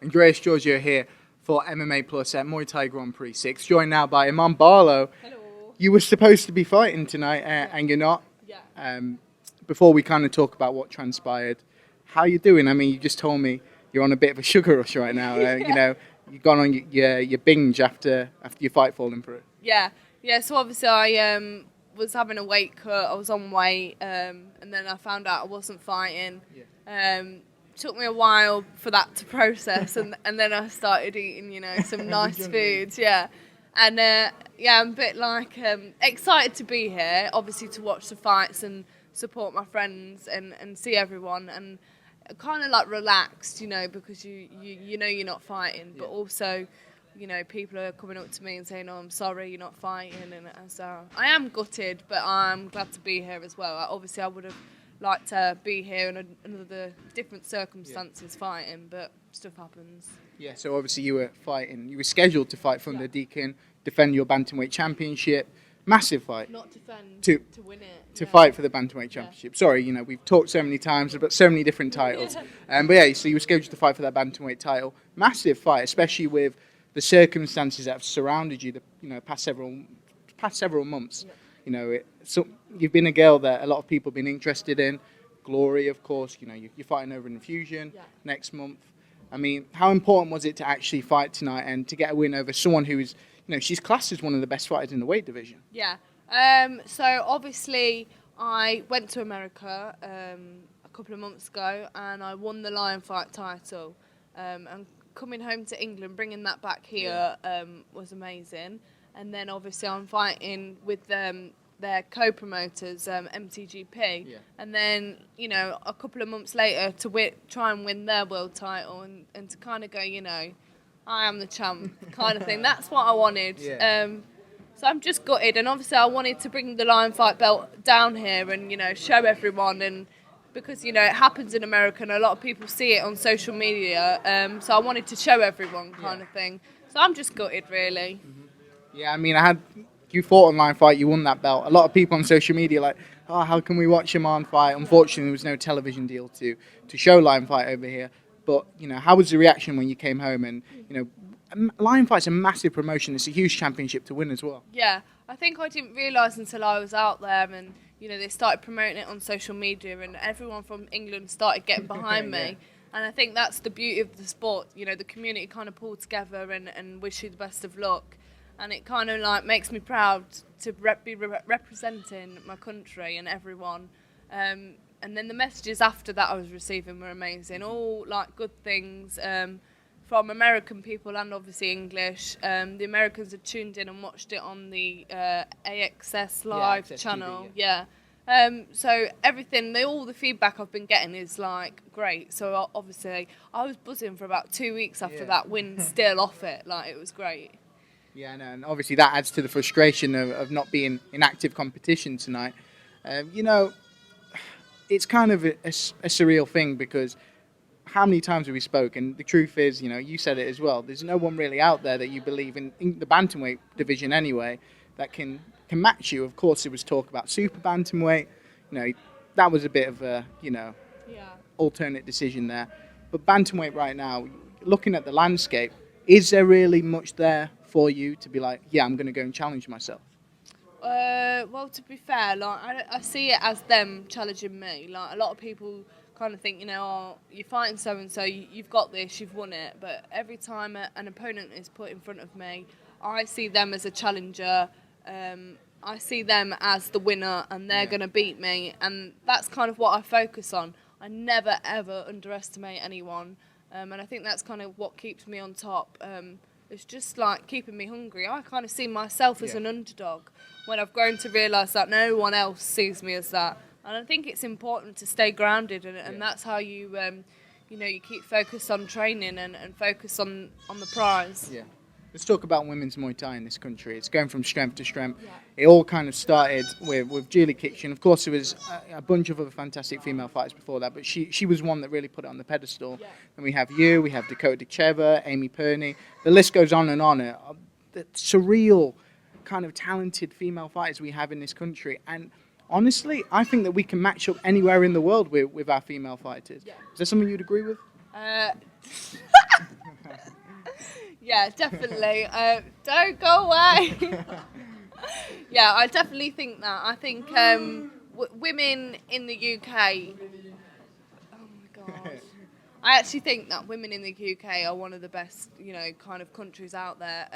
Andreas Georgiou here for MMA Plus at Muay Thai Grand Prix 6, joined now by Iman Barlow. Hello. You were supposed to be fighting tonight, and you're not. Yeah. Before we kind of talk about what transpired, how you doing? I mean, you just told me you're on a bit of a sugar rush right now. Yeah. You know, you've gone on your binge after your fight falling through. Yeah. So obviously I was having a weight cut. I was on weight, and then I found out I wasn't fighting. Yeah. Took me a while for that to process, and then I started eating, some nice foods. Yeah. And I'm a bit excited to be here, obviously to watch the fights and support my friends and see everyone, and kind of relaxed, because you know you're not fighting, but also, people are coming up to me and saying, "Oh, I'm sorry, you're not fighting," and so I am gutted, but I'm glad to be here as well. Obviously, I would have liked to be here in another different circumstances fighting, but stuff happens. Yeah, so obviously you were scheduled to fight Funda Diken, defend your bantamweight championship. Massive fight. Not defend, to win it. To fight for the bantamweight championship. Sorry, we've talked so many times about so many different titles. But yeah, so you were scheduled to fight for that bantamweight title. Massive fight, especially with the circumstances that have surrounded you the past several months. Yeah. So you've been a girl that a lot of people have been interested in. Glory, of course. You're fighting over Infusion next month. I mean, how important was it to actually fight tonight and to get a win over someone who is, she's classed as one of the best fighters in the weight division? Yeah. So obviously I went to America a couple of months ago and I won the Lion Fight title. And coming home to England, bringing that back here was amazing. And then obviously I'm fighting with their co-promoters, MTGP. Yeah. And then, a couple of months later to try and win their world title and to kind of go, I am the champ kind of thing. That's what I wanted. Yeah. So I'm just gutted. And obviously I wanted to bring the Lion Fight belt down here and, show everyone. And because, it happens in America and a lot of people see it on social media. So I wanted to show everyone kind of thing. So I'm just gutted, really. Mm-hmm. Yeah, I mean, you fought on Lion Fight, you won that belt. A lot of people on social media like, oh, how can we watch him on fight? Unfortunately, there was no television deal to show Lion Fight over here. But, how was the reaction when you came home? And, Lion Fight's a massive promotion. It's a huge championship to win as well. Yeah, I think I didn't realise until I was out there and, they started promoting it on social media and everyone from England started getting behind me. And I think that's the beauty of the sport. The community kind of pulled together and wish you the best of luck. And it kind of makes me proud to be representing my country and everyone. And then the messages after that I was receiving were amazing. All good things from American people and obviously English. The Americans had tuned in and watched it on the AXS Live channel. TV, yeah. So everything, all the feedback I've been getting is great. So obviously I was buzzing for about 2 weeks after that win, still off it. It was great. Yeah, no, and obviously that adds to the frustration of not being in active competition tonight. It's kind of a surreal thing because how many times have we spoken? The truth is, you said it as well, there's no one really out there that you believe in the bantamweight division anyway, that can match you. Of course, there was talk about super bantamweight. That was a bit of a, alternate decision there. But bantamweight right now, looking at the landscape, is there really much there for you to be like, yeah, I'm going to go and challenge myself? Well, to be fair, I see it as them challenging me. A lot of people kind of think, oh, you're fighting so-and-so, you've got this, you've won it. But every time an opponent is put in front of me, I see them as a challenger. I see them as the winner and they're going to beat me. And that's kind of what I focus on. I never, ever underestimate anyone. And I think that's kind of what keeps me on top. It's just keeping me hungry. I kind of see myself as an underdog when I've grown to realise that no one else sees me as that. And I think it's important to stay grounded, and that's how you, you keep focused on training and focus on the prize. Yeah. Let's talk about women's Muay Thai in this country. It's going from strength to strength. Yeah. It all kind of started with Julie Kitchen. Of course, there was a bunch of other fantastic female fighters before that, but she was one that really put it on the pedestal. Yeah. And we have you, we have Dakota Dicheva, Amy Perney. The list goes on and on. The surreal kind of talented female fighters we have in this country. And honestly, I think that we can match up anywhere in the world with our female fighters. Yeah. Is that something you'd agree with? Yeah, definitely. Don't go away. Yeah, I definitely think that. I think women in the UK. Oh my god. I actually think that women in the UK are one of the best, kind of countries out there.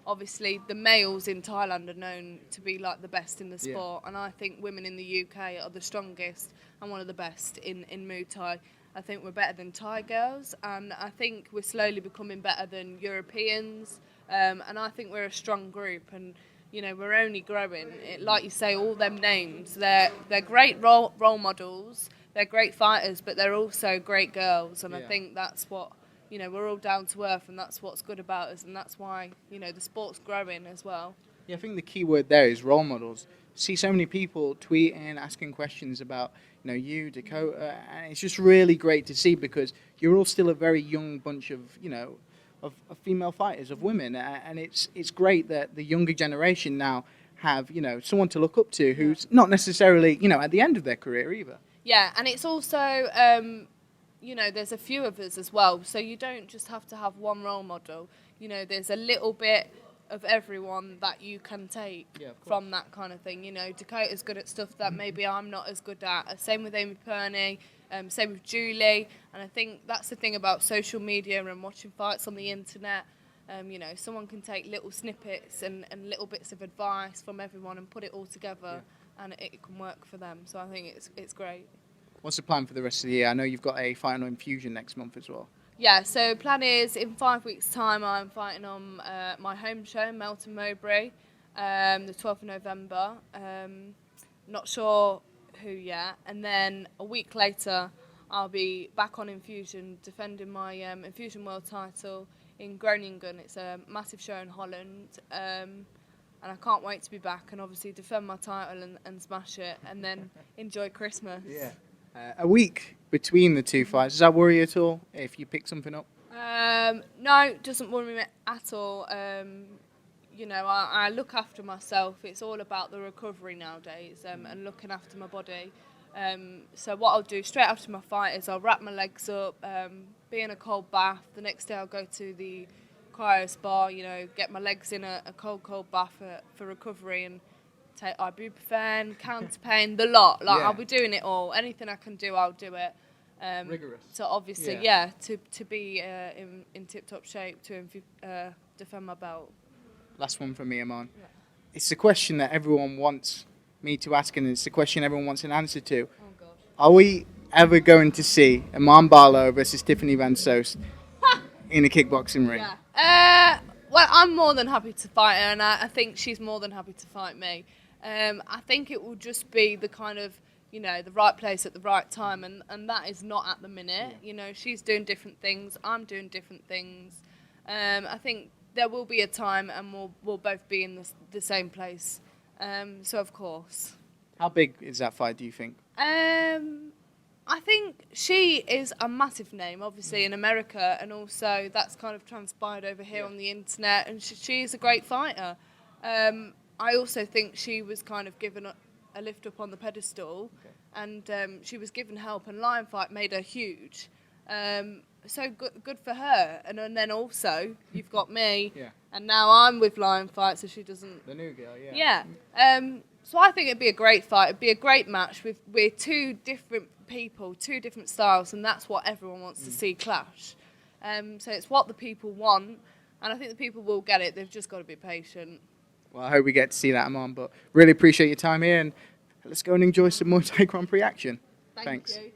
Obviously, the males in Thailand are known to be like the best in the sport, and I think women in the UK are the strongest and one of the best in Muay Thai. I think we're better than Thai girls, and I think we're slowly becoming better than Europeans, and I think we're a strong group, and we're only growing. Like you say, all them names, they're great role models. They're great fighters, but they're also great girls, and I think that's what, we're all down to earth, and that's what's good about us, and that's why, the sport's growing as well. Yeah, I think the key word there is role models. See so many people tweeting, asking questions about, you, Dakota, and it's just really great to see because you're all still a very young bunch of, of female fighters, of women, and it's great that the younger generation now have, someone to look up to who's not necessarily, at the end of their career either. Yeah, and it's also, there's a few of us as well, so you don't just have to have one role model. There's a little bit of everyone that you can take from that kind of thing. Dakota's good at stuff that maybe I'm not as good at. Same with Amy Perney, same with Julie, and I think that's the thing about social media and watching fights on the internet. Someone can take little snippets and little bits of advice from everyone and put it all together. And it can work for them. So I think it's great. What's the plan for the rest of the year? I know you've got a fight on Infusion next month as well. Yeah, so plan is in 5 weeks' time I'm fighting on my home show, Melton Mowbray, the 12th of November. Not sure who yet. And then a week later I'll be back on Infusion defending my Infusion World title in Groningen. It's a massive show in Holland. And I can't wait to be back and obviously defend my title and smash it and then enjoy Christmas. Yeah. A week between the two fights, does that worry you at all if you pick something up? No, it doesn't worry me at all. I look after myself. It's all about the recovery nowadays and looking after my body. So what I'll do straight after my fight is I'll wrap my legs up, be in a cold bath. The next day I'll go to the cryo spa, get my legs in a cold bath for recovery and take ibuprofen, counter pain, the lot. I'll be doing it all. Anything I can do, I'll do it. Rigorous. So obviously, to be in tip-top shape to defend my belt. Last one from me, Iman. Yeah. It's the question that everyone wants me to ask, and it's the question everyone wants an answer to. Oh, God. Are we ever going to see Iman Barlow versus Tiffany van Soest in a kickboxing ring? Yeah. Well, I'm more than happy to fight her, and I think she's more than happy to fight me. I think it will just be the kind of, the right place at the right time, and that is not at the minute. Yeah. She's doing different things, I'm doing different things. I think there will be a time, and we'll both be in the same place. So, of course. How big is that fight, do you think? I think she is a massive name, obviously, in America, and also that's kind of transpired over here on the internet, and she is a great fighter. I also think she was kind of given a lift up on the pedestal, and she was given help, and Lion Fight made her huge. So good for her. And then also, you've got me, and now I'm with Lion Fight, so she doesn't... The new girl, Yeah. So I think it'd be a great fight. It'd be a great match with two different people, two different styles, and that's what everyone wants to see clash. So it's what the people want, and I think the people will get it. They've just got to be patient. Well, I hope we get to see that, Iman, but really appreciate your time here, and let's go and enjoy some Muay Thai Grand Prix action. Thanks. You.